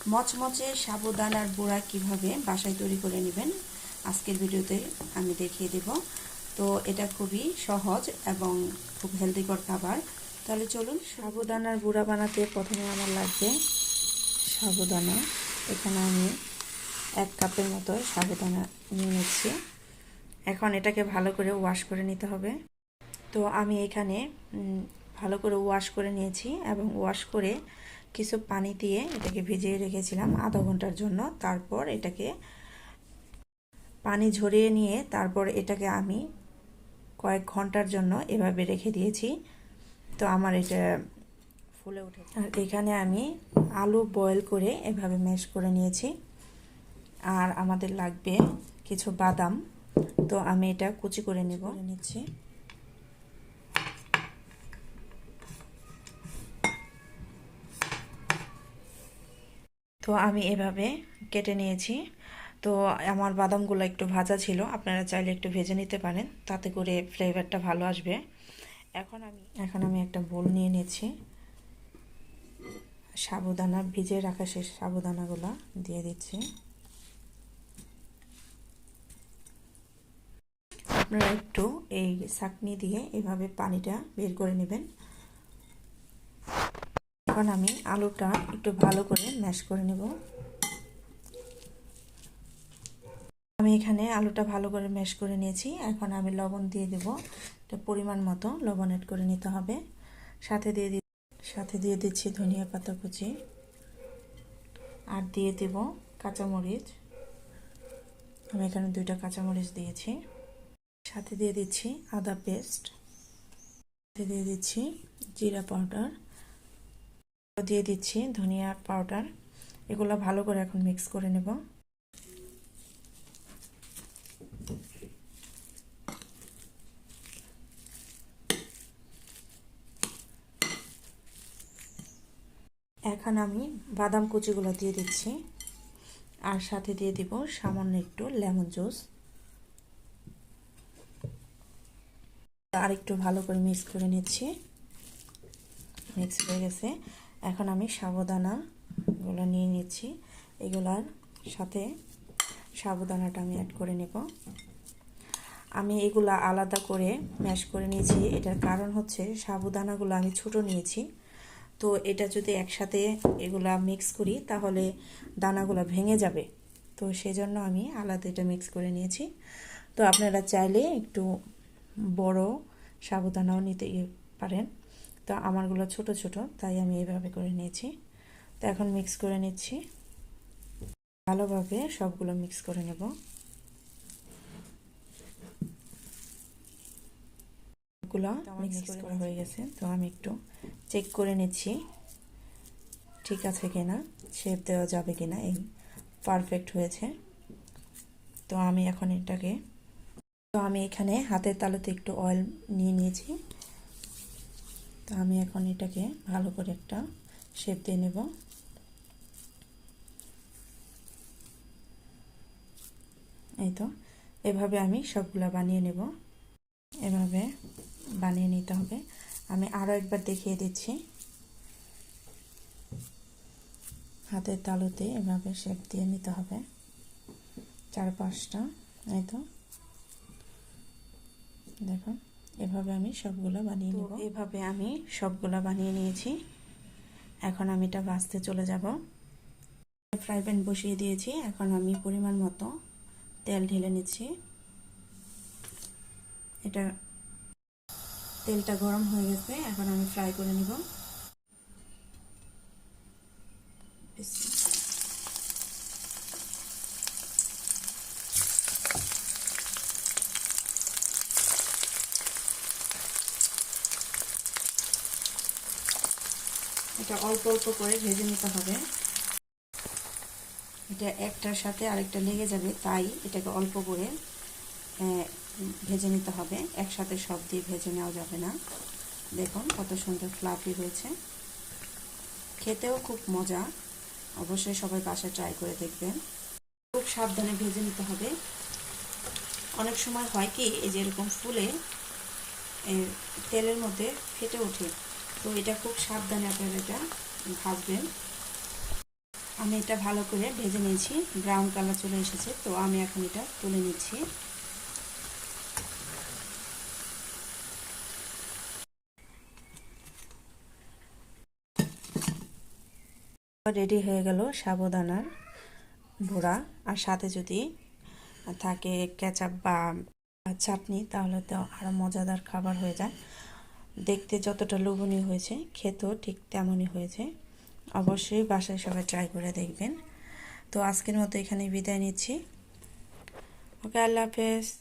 মচমচে সাবুদানার বড়া কিভাবে বাসায় তৈরি করে নেবেন আজকের ভিডিওতে আমি দেখিয়ে দেব। তো এটা খুবই সহজ এবং খুব হেলদিকর খাবার। তাহলে চলুন। সাবুদানার বড়া বানাতে প্রথমে আমার লাগবে সাবুদানা। এখানে আমি 1 কাপের মতো সাবুদানা নিয়ে নিচ্ছি। এখন এটাকে ভালো করে ওয়াশ করে নিতে হবে। তো আমি এখানে ভালো করে ওয়াশ করে নিয়েছি এবং ওয়াশ করে কিছু পানি দিয়ে এটাকে ভিজিয়ে রেখেছিলাম আধা ঘন্টার জন্য। তারপর এটাকে পানি ঝরিয়ে নিয়ে তারপর এটাকে আমি কয়েক ঘন্টার জন্য এভাবে রেখে দিয়েছি। তো আমার এটা ফুলে উঠেছে। আর এখানে আমি আলু বয়েল করে এভাবে ম্যাশ করে নিয়েছি। আর আমাদের লাগবে কিছু বাদাম। তো আমি এটা কুচি করে নিচ্ছি। তো আমি এভাবে কেটে নিয়েছি। তো আমার বাদামগুলো একটু ভাজা ছিল, আপনারা চাইলে একটু ভেজে নিতে পারেন, তাতে করে ফ্লেভারটা ভালো আসবে। এখন আমি একটা বোল নিয়ে নিয়েছি। সাবুদানা ভিজে রাখা শেষ সাবুদানাগুলো দিয়ে দিচ্ছি। আপনারা একটু এই ছাঁকনি দিয়ে এভাবে পানিটা বের করে নেবেন। এখন আমি আলুটা একটু ভালো করে ম্যাশ করে নেব। আমি এখানে আলুটা ভালো করে ম্যাশ করে নিয়েছি। এখন আমি লবণ দিয়ে দেব। এটা পরিমাণ মতো লবণ অ্যাড করে নিতে হবে। সাথে দিয়ে দিচ্ছি ধনিয়া পাতা কুচি, আর দিয়ে দেব কাঁচামরিচ। আমি এখানে 2টা কাঁচামরিচ দিয়েছি। সাথে দিয়ে দিচ্ছি আদা পেস্ট, সাথে দিয়ে দিচ্ছি জিরা পাউডার, দিয়ে দিচ্ছি ধনিয়া পাউডার। এগুলো ভালো করে এখন মিক্স করে নেব। এখন আমি বাদাম কুচিগুলো দিয়ে দিচ্ছি, আর সাথে দিয়ে দিব সামান্য একটু লেমন জুস। আর একটু ভালো করে মিক্স করে নিচ্ছি। মিক্স হয়ে গেছে। এখন আমি সাবুদানাগুলো নিয়ে নিচ্ছি। এগুলার সাথে সাবুদানাটা আমি অ্যাড করে নেব। আমি এগুলা আলাদা করে ম্যাশ করে নিয়েছি। এটার কারণ হচ্ছে সাবুদানাগুলো আমি ছোট নিয়েছি। তো এটা যদি একসাথে এগুলা মিক্স করি তাহলে দানাগুলো ভেঙে যাবে। তো সেজন্য আমি আলাদা এটা মিক্স করে নিয়েছি। তো আপনারা চাইলে একটু বড় সাবুদানাও নিতে পারেন। তো আমারগুলো ছোট ছোট, তাই আমি এইভাবে করে নিয়েছি। তো এখন মিক্স করে নিচ্ছি। ভালোভাবে সবগুলো মিক্স করে নেব। মিক্স করা হয়ে গেছে। তো আমি একটু চেক করে নিচ্ছি ঠিক আছে কিনা, শেপ দেওয়া যাবে কিনা, এই পারফেক্ট হয়েছে। তো আমি এখন এটাকে আমি এখানে হাতের তালুতে একটু অয়েল নিয়ে নিয়েছি। তো আমি এখন এটাকে ভালো করে একটা শেপ দিয়ে নেব। এই তো এভাবে আমি সবগুলা বানিয়ে নেব। এভাবে বানিয়ে নিতে হবে। আমি আরও একবার দেখিয়ে দিচ্ছি। হাতের তালুতে এভাবে শেপ দিয়ে নিতে হবে 4-5টা। এই তো দেখুন, এভাবে আমি সবগুলো বানিয়ে নেব। এভাবে আমি সবগুলো বানিয়ে নিয়েছি। এখন আমি এটা ভাজতে চলে যাব। ফ্রাই প্যান বসিয়ে দিয়েছি। এখন আমি পরিমাণ মতো তেল ঢেলে নিচ্ছি। তেলটা গরম হয়ে গেছে। এখন আমি ফ্রাই করে নিব। এটা অল্প অল্প করে ভেজে নিতে হবে। এটা একটার সাথে আরেকটা লেগে যাবে, তাই এটাকে অল্প করে ভেজে নিতে হবে। একসাথে সব দিয়ে ভেজে নেওয়া যাবে না। দেখুন কত সুন্দর ফ্লাফি হয়েছে, খেতেও খুব মজা। অবশ্যই সবাই বাসায় ট্রাই করে দেখবেন। খুব সাবধানে ভেজে নিতে হবে। অনেক সময় হয় কি, এই যে এরকম ফুলে তেলের মধ্যে ফেটে ওঠে। তো এটা খুব সাবধানে আপনারা এটা ভাজবেন। আমি এটা ভালো করে ভেজে নিয়েছি, ব্রাউন কালার চলে এসেছে। তো আমি এখন এটা তুলে নিচ্ছি। রেডি হয়ে গেল সাবুদানার বড়া। আর সাথে যদি থাকে কেচাপ বা চাটনি তাহলে তো আরও মজাদার খাবার হয়ে যায়। দেখতে যতটা লোভনীয় হয়েছে খেতেও ঠিক তেমনই হয়েছে। অবশ্যই বাসায় সবাই ট্রাই করে দেখবেন। তো আজকের মতো এখানেই বিদায় নিচ্ছি। ওকে, আল্লাহ হাফেজ।